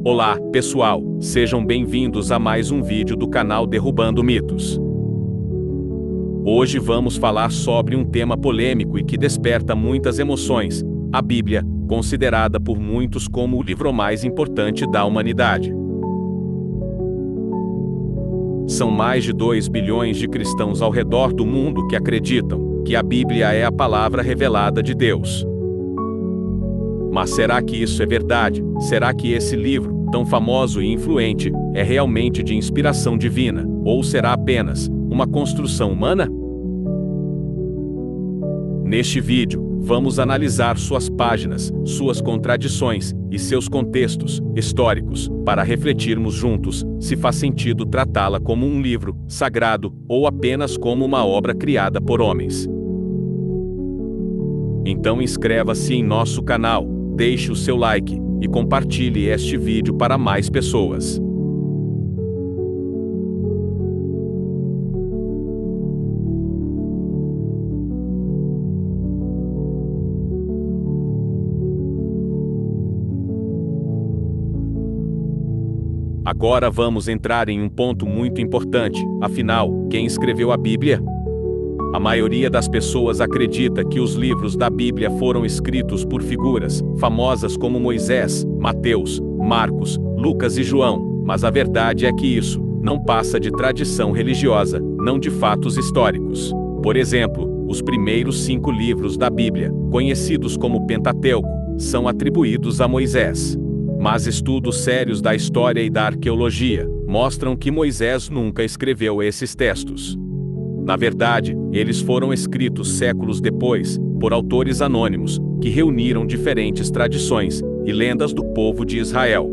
Olá, pessoal, sejam bem-vindos a mais um vídeo do canal Derrubando Mitos. Hoje vamos falar sobre um tema polêmico e que desperta muitas emoções: a Bíblia, considerada por muitos como o livro mais importante da humanidade. São mais de 2 bilhões de cristãos ao redor do mundo que acreditam que a Bíblia é a palavra revelada de Deus. Mas será que isso é verdade? Será que esse livro, tão famoso e influente, é realmente de inspiração divina? Ou será apenas uma construção humana? Neste vídeo, vamos analisar suas páginas, suas contradições e seus contextos históricos, para refletirmos juntos se faz sentido tratá-la como um livro sagrado ou apenas como uma obra criada por homens. Então inscreva-se em nosso canal, deixe o seu like e compartilhe este vídeo para mais pessoas. Agora vamos entrar em um ponto muito importante. Afinal, quem escreveu a Bíblia? A maioria das pessoas acredita que os livros da Bíblia foram escritos por figuras famosas como Moisés, Mateus, Marcos, Lucas e João, mas a verdade é que isso não passa de tradição religiosa, não de fatos históricos. Por exemplo, os primeiros 5 livros da Bíblia, conhecidos como Pentateuco, são atribuídos a Moisés. Mas estudos sérios da história e da arqueologia mostram que Moisés nunca escreveu esses textos. Na verdade, eles foram escritos séculos depois, por autores anônimos, que reuniram diferentes tradições e lendas do povo de Israel.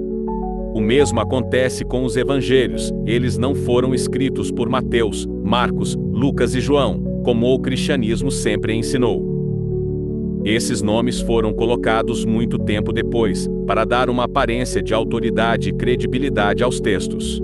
O mesmo acontece com os evangelhos. Eles não foram escritos por Mateus, Marcos, Lucas e João, como o cristianismo sempre ensinou. Esses nomes foram colocados muito tempo depois, para dar uma aparência de autoridade e credibilidade aos textos.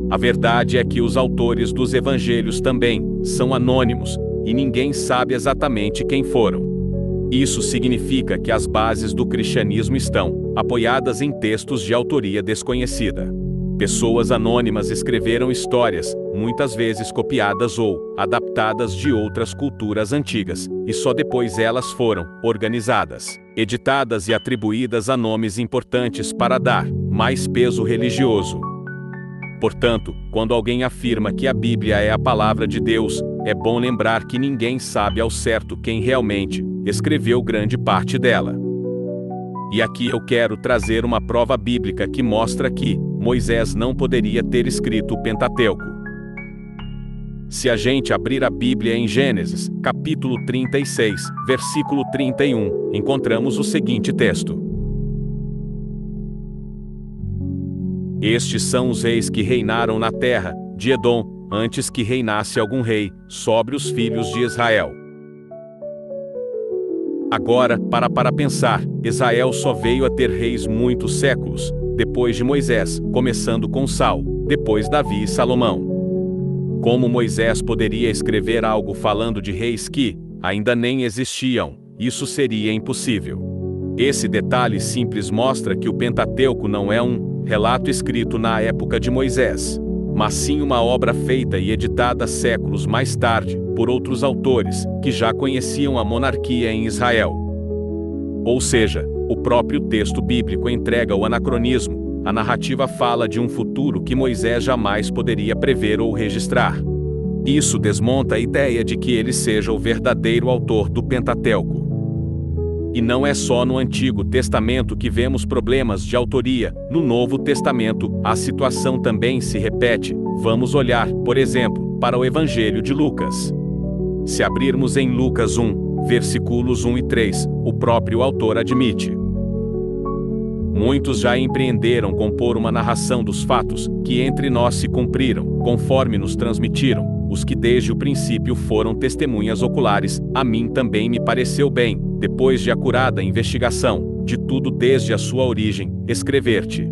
A verdade é que os autores dos evangelhos também são anônimos, e ninguém sabe exatamente quem foram. Isso significa que as bases do cristianismo estão apoiadas em textos de autoria desconhecida. Pessoas anônimas escreveram histórias, muitas vezes copiadas ou adaptadas de outras culturas antigas, e só depois elas foram organizadas, editadas e atribuídas a nomes importantes para dar mais peso religioso. Portanto, quando alguém afirma que a Bíblia é a palavra de Deus, é bom lembrar que ninguém sabe ao certo quem realmente escreveu grande parte dela. E aqui eu quero trazer uma prova bíblica que mostra que Moisés não poderia ter escrito o Pentateuco. Se a gente abrir a Bíblia em Gênesis, capítulo 36, versículo 31, encontramos o seguinte texto: Estes são os reis que reinaram na terra de Edom, antes que reinasse algum rei sobre os filhos de Israel. Agora, para pensar, Israel só veio a ter reis muitos séculos depois de Moisés, começando com Saul, depois Davi e Salomão. Como Moisés poderia escrever algo falando de reis que ainda nem existiam? Isso seria impossível. Esse detalhe simples mostra que o Pentateuco não é um relato escrito na época de Moisés, mas sim uma obra feita e editada séculos mais tarde, por outros autores, que já conheciam a monarquia em Israel. Ou seja, o próprio texto bíblico entrega o anacronismo. A narrativa fala de um futuro que Moisés jamais poderia prever ou registrar. Isso desmonta a ideia de que ele seja o verdadeiro autor do Pentateuco. E não é só no Antigo Testamento que vemos problemas de autoria. No Novo Testamento, a situação também se repete. Vamos olhar, por exemplo, para o Evangelho de Lucas. Se abrirmos em Lucas 1, versículos 1 e 3, o próprio autor admite: Muitos já empreenderam compor uma narração dos fatos que entre nós se cumpriram, conforme nos transmitiram os que desde o princípio foram testemunhas oculares. A mim também me pareceu bem, depois de acurada investigação de tudo desde a sua origem, escrever-te.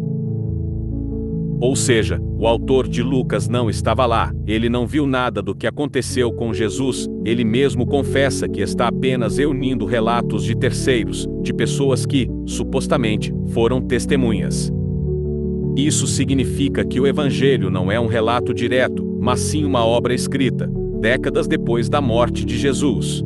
Ou seja, o autor de Lucas não estava lá, ele não viu nada do que aconteceu com Jesus, ele mesmo confessa que está apenas reunindo relatos de terceiros, de pessoas que, supostamente, foram testemunhas. Isso significa que o Evangelho não é um relato direto, mas sim uma obra escrita, décadas depois da morte de Jesus.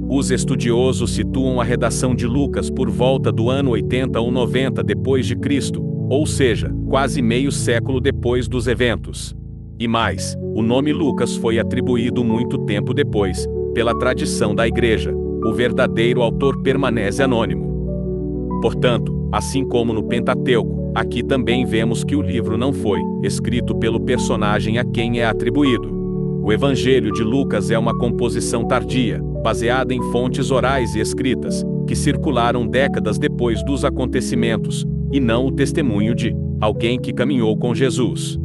Os estudiosos situam a redação de Lucas por volta do ano 80 ou 90 depois de Cristo, ou seja, quase meio século depois dos eventos. E mais, o nome Lucas foi atribuído muito tempo depois, pela tradição da Igreja. O verdadeiro autor permanece anônimo. Portanto, assim como no Pentateuco, aqui também vemos que o livro não foi escrito pelo personagem a quem é atribuído. O Evangelho de Lucas é uma composição tardia, baseada em fontes orais e escritas, que circularam décadas depois dos acontecimentos, e não o testemunho de alguém que caminhou com Jesus.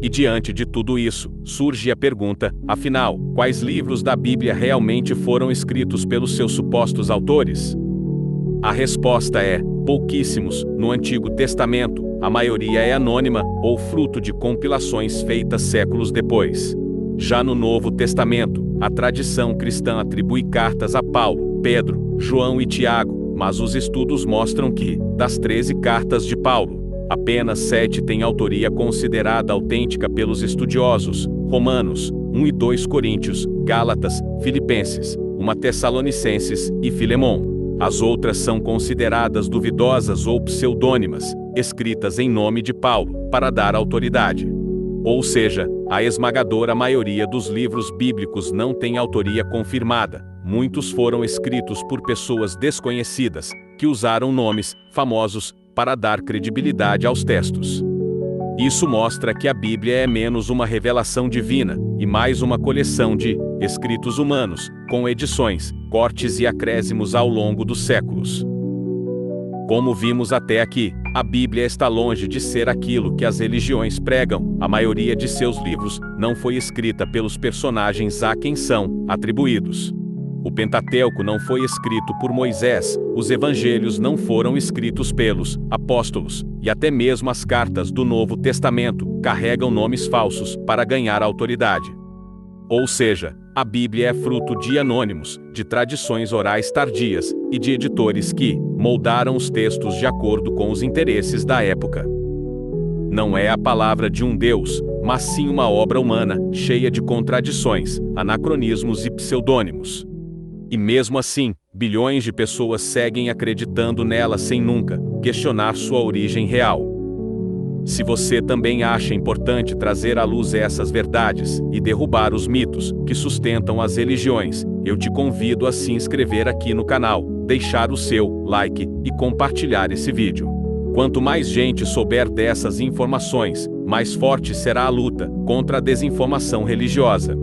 E diante de tudo isso, surge a pergunta, afinal, quais livros da Bíblia realmente foram escritos pelos seus supostos autores? A resposta é: pouquíssimos. No Antigo Testamento, a maioria é anônima ou fruto de compilações feitas séculos depois. Já no Novo Testamento, a tradição cristã atribui cartas a Paulo, Pedro, João e Tiago, mas os estudos mostram que, das 13 cartas de Paulo, apenas 7 têm autoria considerada autêntica pelos estudiosos: Romanos, 1 e 2 Coríntios, Gálatas, Filipenses, 1 Tessalonicenses e Filemon. As outras são consideradas duvidosas ou pseudônimas, escritas em nome de Paulo, para dar autoridade. Ou seja, a esmagadora maioria dos livros bíblicos não tem autoria confirmada. Muitos foram escritos por pessoas desconhecidas, que usaram nomes famosos para dar credibilidade aos textos. Isso mostra que a Bíblia é menos uma revelação divina, e mais uma coleção de escritos humanos, com edições, cortes e acréscimos ao longo dos séculos. Como vimos até aqui, a Bíblia está longe de ser aquilo que as religiões pregam. A maioria de seus livros não foi escrita pelos personagens a quem são atribuídos. O Pentateuco não foi escrito por Moisés, os evangelhos não foram escritos pelos apóstolos, e até mesmo as cartas do Novo Testamento carregam nomes falsos para ganhar autoridade. Ou seja, a Bíblia é fruto de anônimos, de tradições orais tardias e de editores que moldaram os textos de acordo com os interesses da época. Não é a palavra de um Deus, mas sim uma obra humana, cheia de contradições, anacronismos e pseudônimos. E mesmo assim, bilhões de pessoas seguem acreditando nela sem nunca questionar sua origem real. Se você também acha importante trazer à luz essas verdades e derrubar os mitos que sustentam as religiões, eu te convido a se inscrever aqui no canal, deixar o seu like e compartilhar esse vídeo. Quanto mais gente souber dessas informações, mais forte será a luta contra a desinformação religiosa.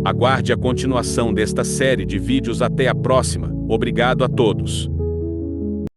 Aguarde a continuação desta série de vídeos. Até a próxima. Obrigado a todos.